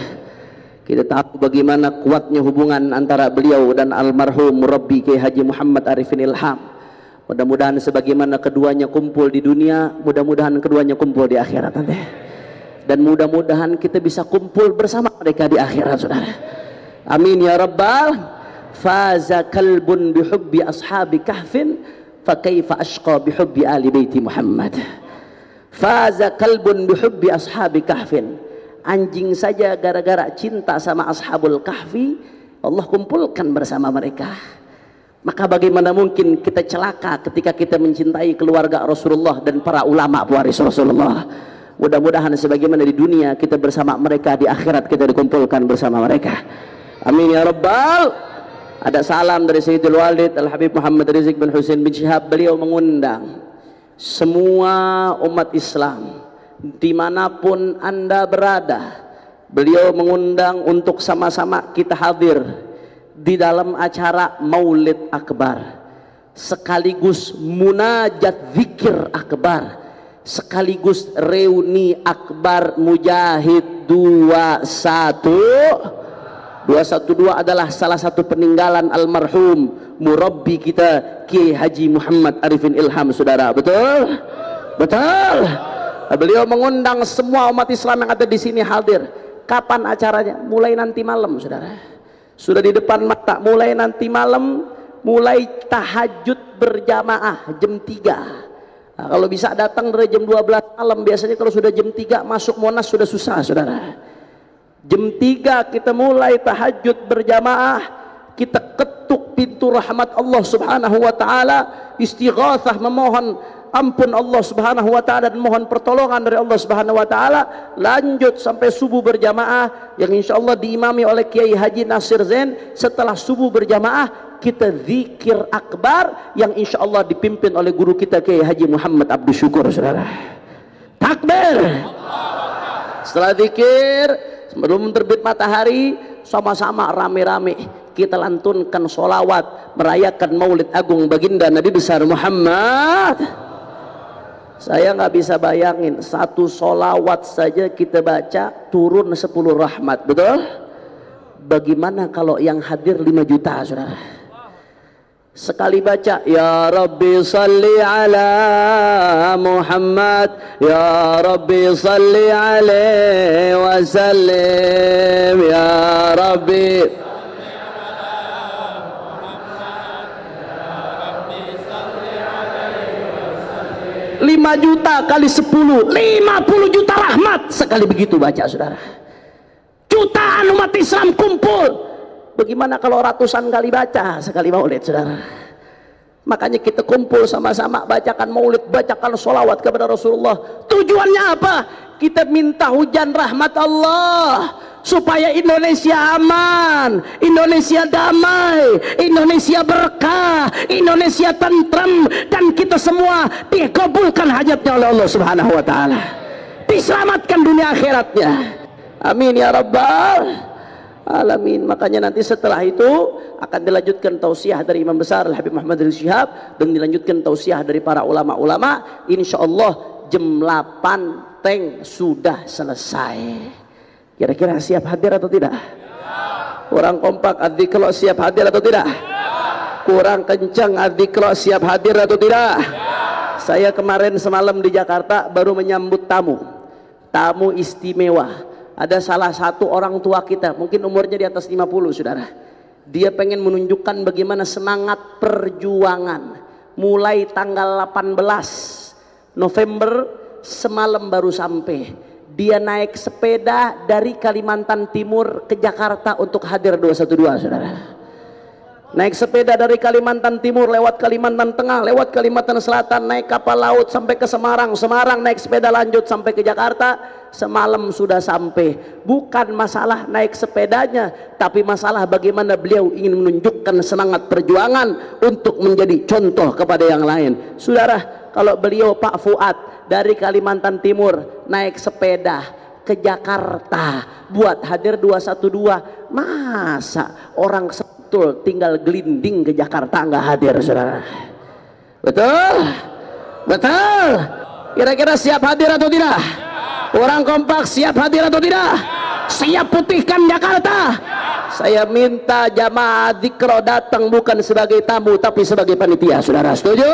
Kita tahu bagaimana kuatnya hubungan antara beliau dan almarhum Murabbi Kiai Haji Muhammad Arifin Ilham. Mudah-mudahan sebagaimana keduanya kumpul di dunia, mudah-mudahan keduanya kumpul di akhirat nanti. Dan mudah-mudahan kita bisa kumpul bersama mereka di akhirat, saudara. Amin ya rabbal. Faza kalbun bihubbi ashabi kahfin, fa kaifa ashqa bihubbi ali baiti Muhammad. Faza kalbun bihubbi ashabi kahfin. Anjing saja gara-gara cinta sama ashabul kahfi, Allah kumpulkan bersama mereka. Maka bagaimana mungkin kita celaka ketika kita mencintai keluarga Rasulullah dan para ulama pewaris Rasulullah. Mudah-mudahan sebagaimana di dunia kita bersama mereka, di akhirat kita dikumpulkan bersama mereka. Amin ya rabbal. Ada salam dari Sayyidul Walid Al-Habib Muhammad Rizik bin Hussein bin Syihab. Beliau mengundang semua umat Islam dimanapun anda berada. Beliau mengundang untuk sama-sama kita hadir di dalam acara Maulid Akbar, sekaligus munajat zikir akbar, sekaligus reuni akbar Mujahid 212 adalah salah satu peninggalan almarhum Murabbi kita Kiai Haji Muhammad Arifin Ilham, saudara. Betul? Betul. Beliau mengundang semua umat Islam yang ada di sini hadir. Kapan acaranya? Mulai nanti malam, saudara. Sudah di depan mata, mulai nanti malam, mulai tahajud berjamaah jam 3. Nah, kalau bisa datang dari jam 12 malam. Biasanya kalau sudah jam 3 masuk Monas sudah susah, saudara. Jam 3 kita mulai tahajud berjamaah, kita ketuk pintu rahmat Allah subhanahu wa ta'ala, istighatsah, memohon ampun Allah subhanahu wa ta'ala dan mohon pertolongan dari Allah subhanahu wa ta'ala. Lanjut sampai subuh berjamaah yang insya Allah diimami oleh Kiai Haji Nasir Zain. Setelah subuh berjamaah kita zikir akbar yang insya Allah dipimpin oleh guru kita Kiai Haji Muhammad Abdul Syukur, saudara. Takbir. Setelah zikir, sebelum terbit matahari, sama-sama rame-rame kita lantunkan sholawat merayakan Maulid Agung baginda Nabi besar Muhammad. Saya nggak bisa bayangin, satu sholawat saja kita baca turun 10 rahmat, betul? Bagaimana kalau yang hadir 5 juta, saudara? Sekali baca, Ya Rabbi salli ala Muhammad, Ya Rabbi salli alaihi wasallim, Ya Rabbi 5 juta kali 10, 50 juta rahmat sekali begitu baca, saudara. Jutaan umat Islam kumpul. Bagaimana kalau ratusan kali baca sekali maulid, saudara? Makanya kita kumpul sama-sama, bacakan maulid, bacakan sholawat kepada Rasulullah. Tujuannya apa? Kita minta hujan rahmat Allah supaya Indonesia aman, Indonesia damai, Indonesia berkah, Indonesia tentram, dan kita semua dikabulkan hajatnya oleh Allah Subhanahu wa taala. Diselamatkan dunia akhiratnya. Amin ya rabbal alamin. Makanya nanti setelah itu akan dilanjutkan tausiah dari Imam Besar Al-Habib Muhammad Rizik Syihab, dan dilanjutkan tausiah dari para ulama-ulama. Insyaallah jam 8 teng sudah selesai. Kira-kira siap hadir atau tidak? Kurang kompak adzikro siap hadir atau tidak? Kurang kencang adzikro siap hadir atau tidak? Saya kemarin semalam di Jakarta baru menyambut tamu istimewa. Ada salah satu orang tua kita, mungkin umurnya di atas 50, saudara. Dia pengen menunjukkan bagaimana semangat perjuangan. Mulai tanggal 18 November semalam baru sampai. Dia naik sepeda dari Kalimantan Timur ke Jakarta untuk hadir 212, saudara. Naik sepeda dari Kalimantan Timur lewat Kalimantan Tengah, lewat Kalimantan Selatan, naik kapal laut sampai ke Semarang. Semarang naik sepeda lanjut sampai ke Jakarta. Semalam sudah sampai. Bukan masalah naik sepedanya, tapi masalah bagaimana beliau ingin menunjukkan semangat perjuangan untuk menjadi contoh kepada yang lain. Saudara, kalau beliau Pak Fuad dari Kalimantan Timur naik sepeda ke Jakarta buat hadir 212, masa orang betul tinggal gelinding ke Jakarta nggak hadir, saudara? Betul? Betul? Kira-kira siap hadir atau tidak? Orang kompak siap hadir atau tidak? Siap putihkan Jakarta? Saya minta jamaah dzikro datang bukan sebagai tamu tapi sebagai panitia, saudara. Setuju?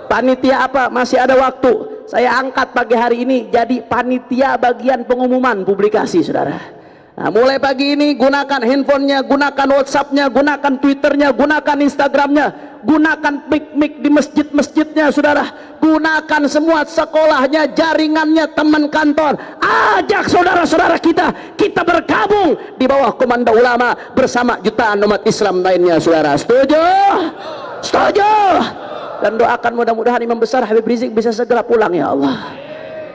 Panitia apa? Masih ada waktu. Saya angkat pagi hari ini jadi panitia bagian pengumuman publikasi, saudara. Nah, mulai pagi ini gunakan handphonenya, gunakan WhatsAppnya, gunakan Twitternya, gunakan Instagramnya, gunakan mic-mic di masjid-masjidnya, saudara. Gunakan semua sekolahnya, jaringannya, teman kantor. Ajak saudara-saudara kita bergabung di bawah komando ulama bersama jutaan umat Islam lainnya, saudara. Setuju? Setuju? Dan doakan mudah-mudahan Imam Besar Habib Rizik bisa segera pulang, ya Allah.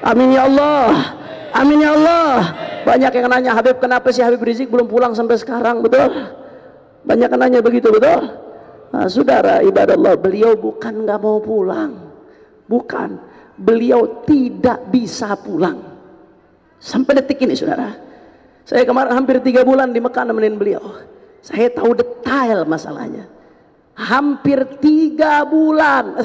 Amin ya Allah. Amin ya Allah. Banyak yang nanya, Habib kenapa sih Habib Rizik belum pulang sampai sekarang? Betul? Banyak yang nanya begitu, betul? Nah, saudara ibadallah, beliau bukan nggak mau pulang, bukan, beliau tidak bisa pulang sampai detik ini, saudara. Saya kemarin hampir 3 bulan di Mekah nemenin beliau. Saya tahu detail masalahnya. Hampir 3 bulan,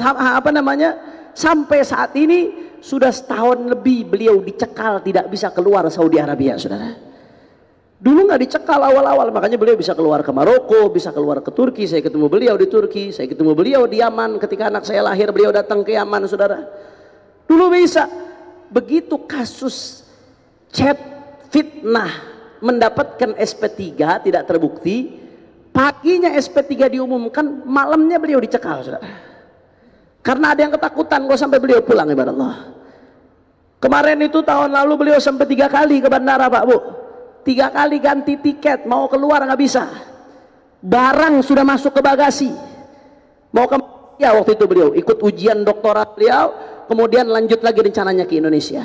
sampai saat ini sudah setahun lebih beliau dicekal, tidak bisa keluar Saudi Arabia, saudara. Dulu nggak dicekal awal-awal, makanya beliau bisa keluar ke Maroko, bisa keluar ke Turki. Saya ketemu beliau di Turki, saya ketemu beliau di Yaman. Ketika anak saya lahir, beliau datang ke Yaman, saudara. Dulu bisa. Begitu kasus chat fitnah mendapatkan SP3 tidak terbukti, paginya SP3 diumumkan, malamnya beliau dicekal, saudara. Karena ada yang ketakutan kalau sampai beliau pulang, ibarat Allah. Kemarin itu tahun lalu beliau sampai 3 kali ke bandara, Pak Bu. 3 kali ganti tiket, mau keluar nggak bisa. Barang sudah masuk ke bagasi. Mau ke ya waktu itu beliau ikut ujian doktorat beliau, kemudian lanjut lagi rencananya ke Indonesia.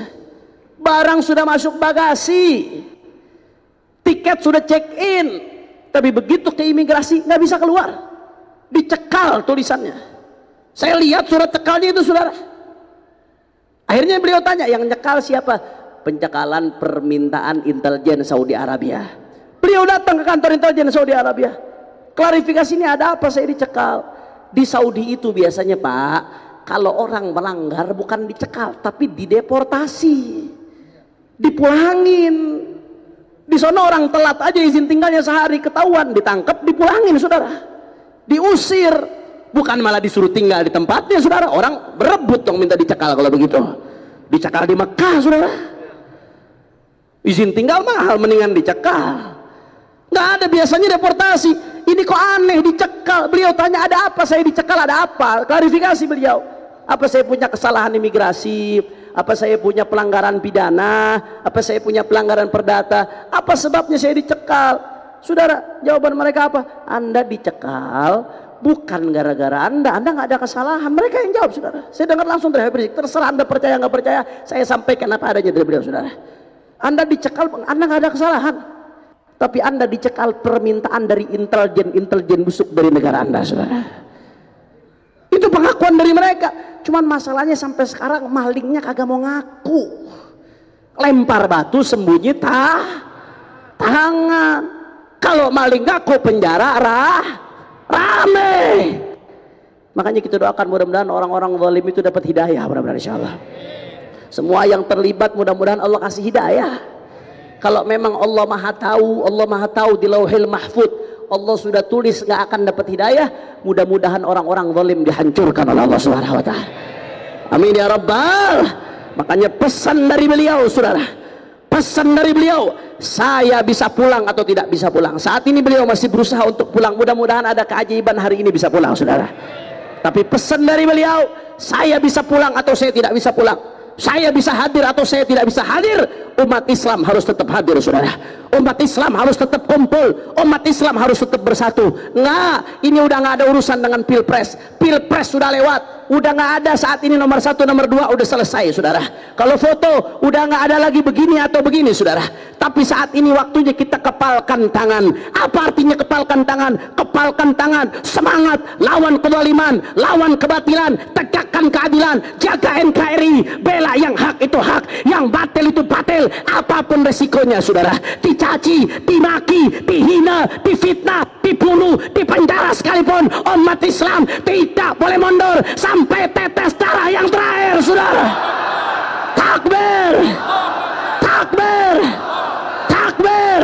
Barang sudah masuk bagasi, tiket sudah check in, tapi begitu ke imigrasi nggak bisa keluar, dicekal tulisannya. Saya lihat surat cekalnya itu, saudara. Akhirnya beliau tanya, yang nyekal siapa? Pencekalan permintaan intelijen Saudi Arabia. Beliau datang ke kantor intelijen Saudi Arabia. Klarifikasi, ini ada apa saya dicekal? Di Saudi itu biasanya, Pak, kalau orang melanggar bukan dicekal tapi dideportasi, dipulangin. Di sana orang telat aja izin tinggalnya sehari, ketahuan, ditangkap, dipulangin, saudara. Diusir. Bukan malah disuruh tinggal di tempatnya, saudara. Orang berebut dong minta dicekal kalau begitu. Dicekal di Mekah, saudara. Izin tinggal mahal, mendingan dicekal. Nggak ada biasanya deportasi. Ini kok aneh dicekal. Beliau tanya, ada apa saya dicekal, ada apa? Klarifikasi beliau. Apa saya punya kesalahan imigrasi? Apa saya punya pelanggaran pidana? Apa saya punya pelanggaran perdata? Apa sebabnya saya dicekal? Saudara, jawaban mereka apa? Anda dicekal bukan gara-gara Anda nggak ada kesalahan. Mereka yang jawab, saudara. Saya dengar langsung dari Habib Rizik, terserah Anda percaya nggak percaya, saya sampaikan apa adanya dari beliau, saudara. Anda dicekal, Anda nggak ada kesalahan, tapi Anda dicekal permintaan dari intelijen busuk dari negara Anda, saudara. Itu pengakuan dari mereka. Cuman masalahnya sampai sekarang malingnya kagak mau ngaku. Lempar batu sembunyi tangan. Kalau maling ngaku penjara rame. Makanya kita doakan mudah-mudahan orang-orang zalim itu dapat hidayah, mudah-mudahan insyaallah. Semua yang terlibat mudah-mudahan Allah kasih hidayah. Kalau memang Allah Maha tahu di Lauhil Mahfuz, Allah sudah tulis nggak akan dapat hidayah, mudah-mudahan orang-orang zalim dihancurkan oleh Allah Subhanahu wa taala. Amin ya rabbal. Makanya pesan dari beliau, saudara. Pesan dari beliau, saya bisa pulang atau tidak bisa pulang. Saat ini beliau masih berusaha untuk pulang. Mudah-mudahan ada keajaiban hari ini bisa pulang, saudara. Tapi pesan dari beliau, saya bisa pulang atau saya tidak bisa pulang. Saya bisa hadir atau saya tidak bisa hadir. Umat Islam harus tetap hadir, saudara. Umat Islam harus tetap kumpul. Umat Islam harus tetap bersatu. Nggak, ini udah nggak ada urusan dengan pilpres. Pilpres sudah lewat. Udah nggak ada saat ini nomor 1, nomor 2 udah selesai, saudara. Kalau foto udah nggak ada lagi begini atau begini, saudara. Tapi saat ini waktunya kita kepalkan tangan. Apa artinya kepalkan tangan? Kepalkan tangan, semangat lawan kezaliman, lawan kebatilan, tegakkan keadilan, jaga NKRI, bela yang hak itu hak, yang batil itu batil, apapun resikonya, saudara. Dicaci, dimaki, dihina, difitnah, dibunuh, dipenjara sekalipun, umat Islam tidak boleh mundur sampai tetes darah yang terakhir, saudara. Takbir, takbir, takbir.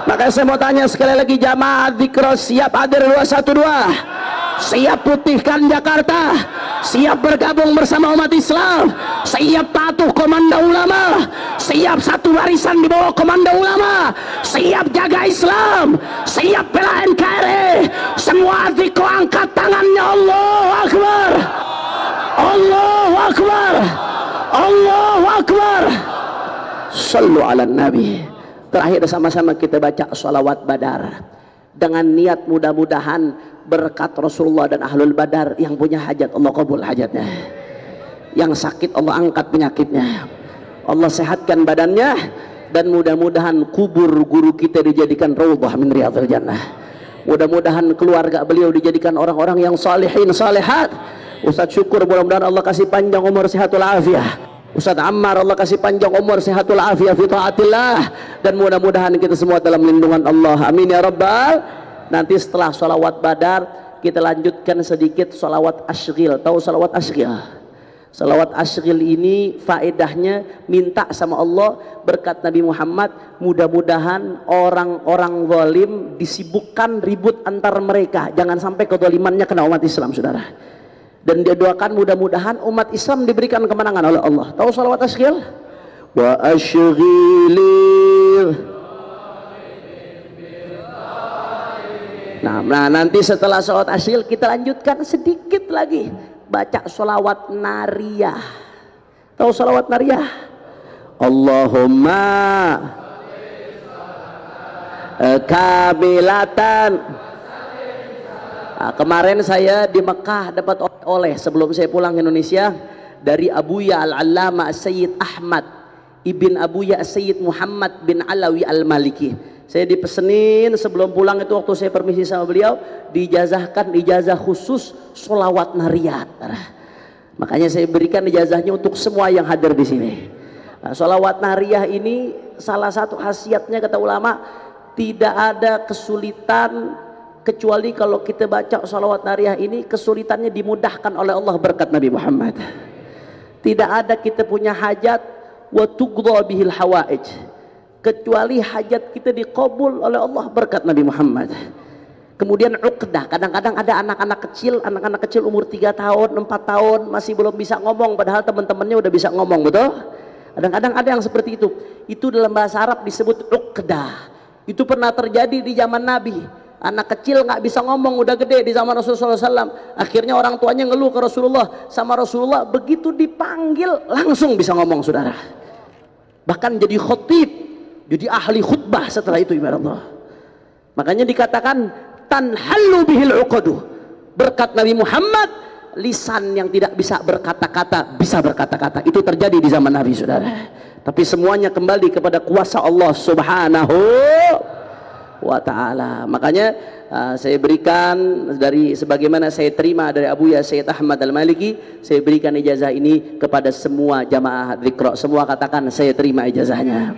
Makanya saya mau tanya sekali lagi, jamaah Dzikro siap hadir 212? Siap putihkan Jakarta, siap bergabung bersama umat Islam, siap patuh komando ulama, siap satu barisan di bawah komando ulama, siap jaga Islam, siap bela NKRI. Semua Dzikro angkat tangannya. Allahu Akbar, Allahu Akbar, Allahu Akbar. Sallu ala Nabi. Terakhir sama-sama kita baca sholawat Badar dengan niat mudah-mudahan berkat Rasulullah dan Ahlul Badar. Yang punya hajat Allah kabul hajatnya, yang sakit Allah angkat penyakitnya, Allah sehatkan badannya, dan mudah-mudahan kubur guru kita dijadikan raudhah min riyadhil jannah. Mudah-mudahan keluarga beliau dijadikan orang-orang yang salihin salihat. Ustadz Syukur mudah-mudahan Allah kasih panjang umur sehatul afiah. Ustadz Ammar Allah kasih panjang umur sehatul afiah fi taatillah, dan mudah-mudahan kita semua dalam lindungan Allah. Amin ya rabbal. Nanti setelah sholawat Badar kita lanjutkan sedikit sholawat asghil. Tahu sholawat asghil? Sholawat asghil ini faedahnya minta sama Allah berkat Nabi Muhammad, mudah-mudahan orang-orang zalim disibukkan ribut antar mereka, jangan sampai kezalimannya kena umat Islam, saudara. Dan dia doakan mudah-mudahan umat Islam diberikan kemenangan oleh Allah. Tahu salawat asghil? Wa asghilil. Nah, nanti setelah salawat asghil kita lanjutkan sedikit lagi baca salawat nariyah. Tahu salawat nariyah? Allahumma kamilatan. Nah, kemarin saya di Mekah dapat oleh sebelum saya pulang ke Indonesia dari Abuya Al-Allama Sayyid Ahmad Ibn Abuya Sayyid Muhammad bin Alawi Al-Maliki. Saya dipesenin sebelum pulang itu, waktu saya permisi sama beliau, diijazahkan ijazah khusus sholawat nariyat. Makanya saya berikan ijazahnya untuk semua yang hadir di sini. Nah, sholawat nariyah ini salah satu khasiatnya kata ulama, tidak ada kesulitan kecuali kalau kita baca sholawat nariyah ini, kesulitannya dimudahkan oleh Allah berkat Nabi Muhammad. Tidak ada kita punya hajat wa tuqdha bihil hawaij, kecuali hajat kita dikabul oleh Allah berkat Nabi Muhammad. Kemudian uqdah, kadang-kadang ada anak-anak kecil umur 3 tahun 4 tahun masih belum bisa ngomong, padahal teman-temannya udah bisa ngomong, betul? Kadang-kadang ada yang seperti itu. Itu dalam bahasa Arab disebut uqdah. Itu pernah terjadi di zaman Nabi. Anak kecil nggak bisa ngomong, udah gede di zaman Rasulullah SAW. Akhirnya orang tuanya ngeluh ke Rasulullah, sama Rasulullah begitu dipanggil langsung bisa ngomong, saudara. Bahkan jadi khotib, jadi ahli khutbah setelah itu, ibarat Allah. Makanya dikatakan tanhallu bihil uqaduh, Berkat Nabi Muhammad, lisan yang tidak bisa berkata-kata bisa berkata-kata. Itu terjadi di zaman Nabi, saudara. Tapi semuanya kembali kepada kuasa Allah Subhanahu wa ta'ala. Makanya saya berikan dari sebagaimana saya terima dari Abuya Sayyid Ahmad Al-Maliki, saya berikan ijazah ini kepada semua jamaah Dzikra. Semua katakan saya terima ijazahnya.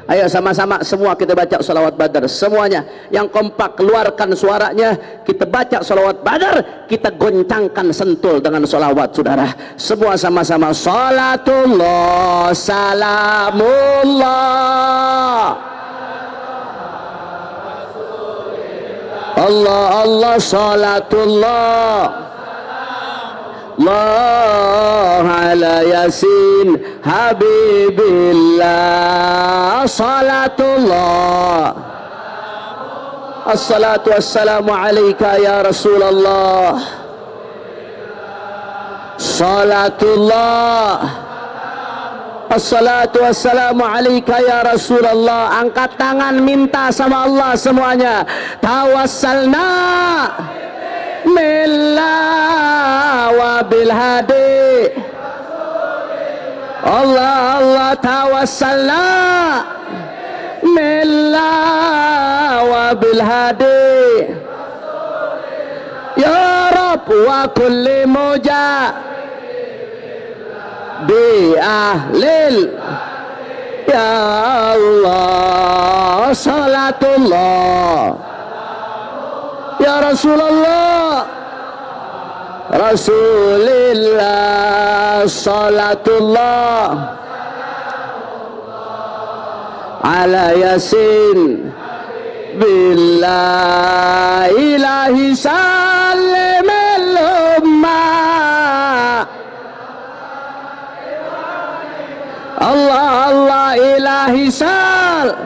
Ayo sama-sama semua kita baca salawat Badar, semuanya yang kompak keluarkan suaranya, kita baca salawat Badar, kita goncangkan sentul dengan salawat, saudara. Semua sama-sama salatullah salamullah Allah Allah salatullah Allah ala yasin habibillah salatullah assalatu wassalamu alaika ya Rasulullah salatullah assalatu wassalamu alaika ya Rasulullah. Angkat tangan minta sama Allah semuanya. Tawassalna billah wa bil hadi Allah Allah tawassalna billah wa bil hadi ya Rabb wa kulli mujah bi ahlil ya Allah salatullah ya Rasulullah Rasulillah salatullah ala yasin billah ilahi salim al-ummah Allah Allah ilahi sal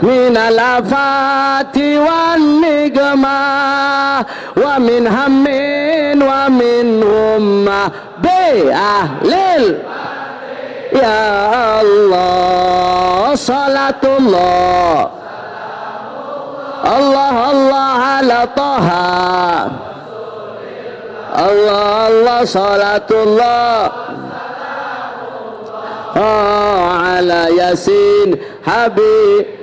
min al-afati wan nigma wa min hammin wa min humma bi ahlil ya Allah salatullah Allah Allah ala taha Allah Allah salatullah ala yasin habib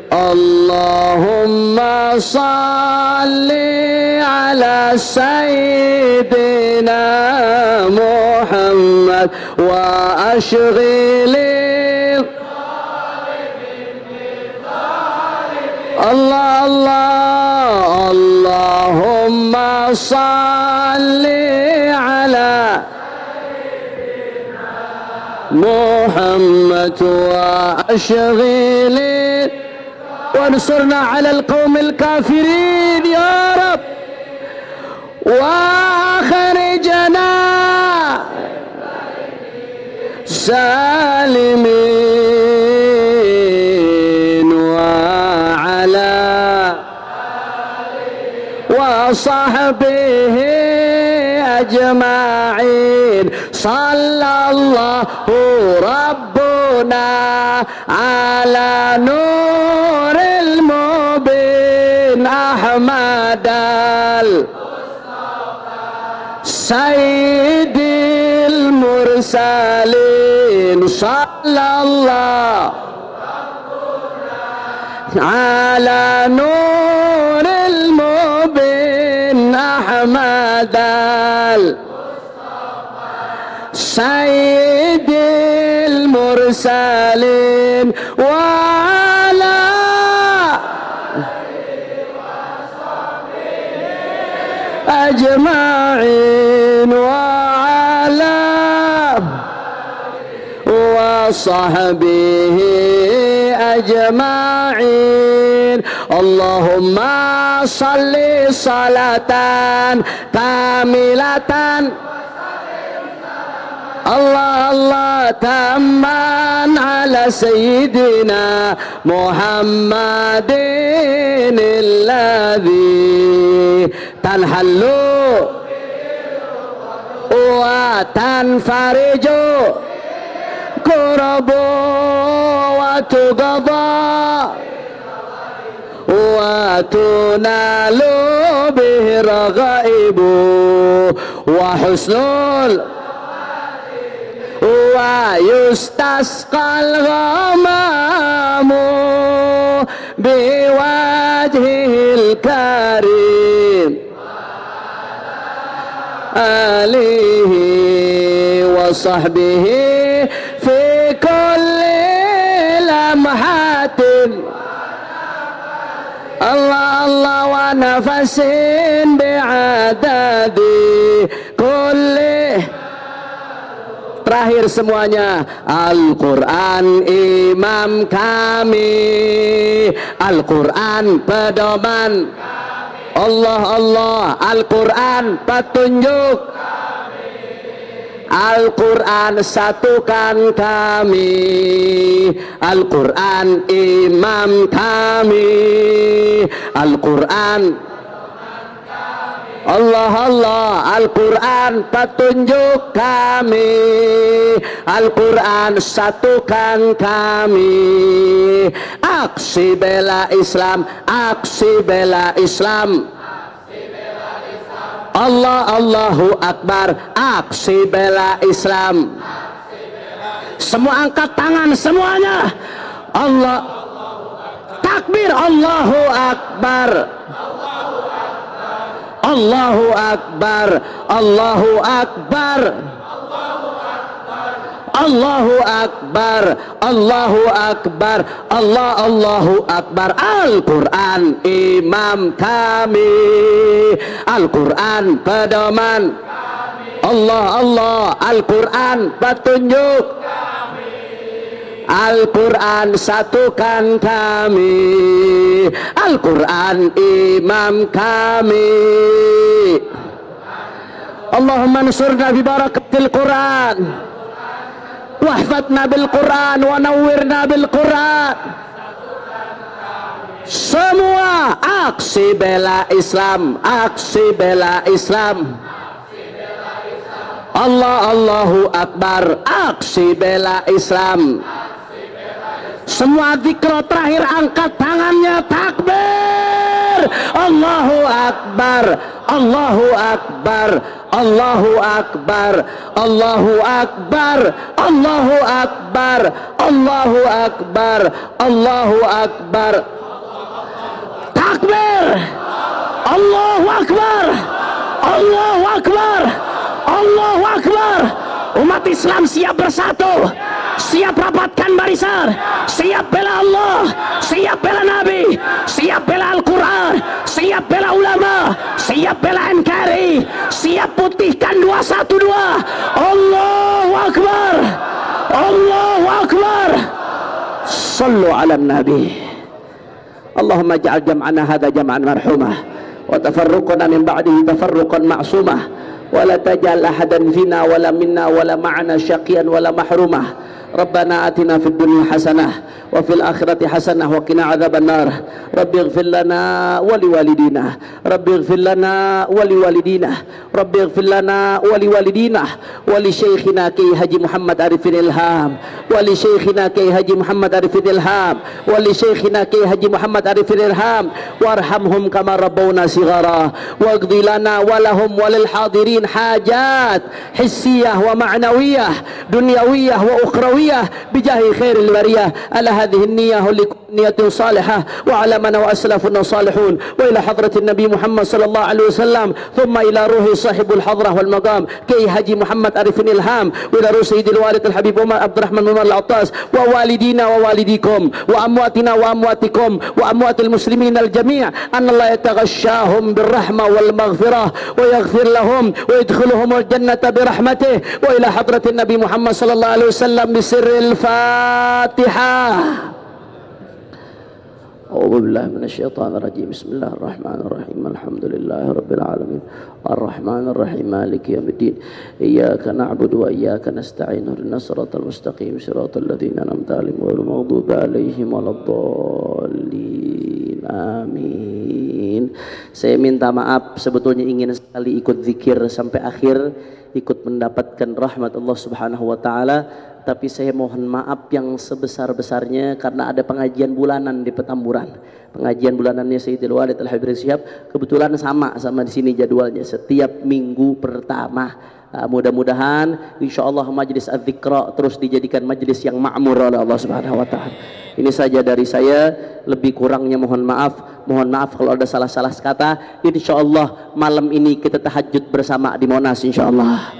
Allahumma salli ala sayyidina Muhammad wa ashghili Allah Allah Allahumma salli ala Muhammad wa ashghili وانصرنا على القوم الكافرين يا رب واخرجنا سالمين وعلى وصحبه أجمعين صلى الله ربنا على نور المبين أحمد سيد المرسلين صلى الله على نور المبين أحمد سيد المرسلين وعلى أجمعين وعلى وصحبه أجمعين اللهم صل صلاة كاملة الله الله تمام على سيدنا محمد الذي تنحل وتنفرج كرب وتقضى وتنال به الرغائب وحسن ويستسقى الغمام بوجهه الكريم آله وصحبه في كل لمحة الله الله ونفس بعدد كل. Terakhir semuanya, Al-Quran imam kami, Al-Quran pedoman kami. Allah Allah, Al-Quran petunjuk kami. Al-Quran satukan kami, Al-Quran imam kami, Al-Quran Allah Allah, Al-Quran petunjuk kami, Al-Quran satukan kami. Aksi bela Islam, aksi bela Islam, Allah Allahu Akbar, aksi bela Islam. Semua angkat tangan semuanya. Allah takbir, Allahu Akbar, Allahu Akbar, Allahu Akbar, Allahu Akbar, Allahu Akbar, Allahu Akbar. Al-Quran imam kami, Al-Quran pedoman kami. Allah Allah, Al-Quran petunjuk kami. Al-Quran satukan kami, Al-Quran imam kami. Allahumma ansurna bi barakatil Quran, wahfadna bil Quran, wa nawwirna bil Quran. Semua aksi bela Islam, aksi bela Islam, Allah Allahu Akbar, aksi bela Islam. Semua zikro terakhir angkat tangannya, takbir, Allahu Akbar, Allahu Akbar, Allahu Akbar, Allahu Akbar, Allahu Akbar, Allahu Akbar, Allahu Akbar. Takbir, Allahu Akbar, Allahu Akbar, Allahu Akbar. Umat Islam siap bersatu, siap rapatkan barisan, siap bela Allah, siap bela Nabi, siap bela Al-Quran, siap bela ulama, siap bela NKRI, siap putihkan 212. Allahu Akbar, Allahu Akbar. Sallu ala Nabi. Allahumma ja'al jam'ana hadha jam'an marhumah, wa tafarruqana min ba'dihi tafarruqan ma'sumah. ولا تجعل أحدا فينا ولا منا ولا معنا شقيا ولا محروما. ربنا آتنا في الدنيا حسنة وفي الآخرة حسنة وقنا عذاب النار. رب اغفر لنا ولوالدينا، رب اغفر لنا ولوالدينا، رب اغفر لنا ولوالدينا ولشيخنا كي حجي محمد عارف الإلهام، ولشيخنا كي حجي محمد عارف الإلهام، ولشيخنا كي حجي محمد عارف الإلهام. وارحمهم كما ربونا صغارا، واقضي لنا ولهم وللحاضرين حاجات حسية ومعنوية دنيوية وأخروية بجاه خير البرية. على هذه النية ولكل نية صالحة، وعلى من وأسلافنا صالحون، وإلى حضرة النبي محمد صلى الله عليه وسلم، ثم إلى روح صاحب الحضرة والمقام كي حجي محمد عارف الإلهام، وإلى روح سيد الوالد الحبيب عمر عبد الرحمن عمر العطاس، ووالدينا ووالديكم، وأمواتنا وأمواتكم، وأموات المسلمين الجميع، أن الله يتغشاهم بالرحمة والمغفرة ويغفر لهم ويدخلهم الجنة برحمته. وإلى حضرة النبي محمد صلى الله عليه وسلم بسر الفاتحة. أعوذ بالله من الشيطان الرجيم. بسم الله الرحمن الرحيم. الحمد لله رب العالمين الرحمن الرحيم مالك يوم الدين. إياك نعبد وإياك نستعين. اهدنا الصراط المستقيم صراط الذين أنعمت عليهم غير المغضوب عليهم ولا الضالين. آمين. Saya minta maaf, sebetulnya ingin sekali ikut zikir sampai akhir, ikut mendapatkan rahmat Allah Subhanahu wa taala, tapi saya mohon maaf yang sebesar-besarnya karena ada pengajian bulanan di Petamburan. Pengajian bulanannya Sayyidil Walid Al-Habib Syihab kebetulan sama di sini jadwalnya, setiap minggu pertama. Mudah-mudahan insyaallah majlis az-zikra terus dijadikan majlis yang makmur oleh Allah Subhanahu wa taala. Ini saja dari saya, lebih kurangnya mohon maaf. Mohon maaf kalau ada salah-salah kata. Insyaallah malam ini kita tahajud bersama di Monas insyaallah.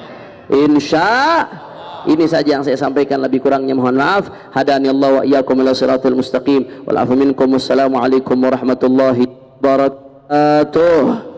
Ini saja yang saya sampaikan, lebih kurangnya mohon maaf. Hadani Allah wa iyyakum ila siratal mustaqim. Wal afu minkum. Wassalamualaikum warahmatullahi wabarakatuh.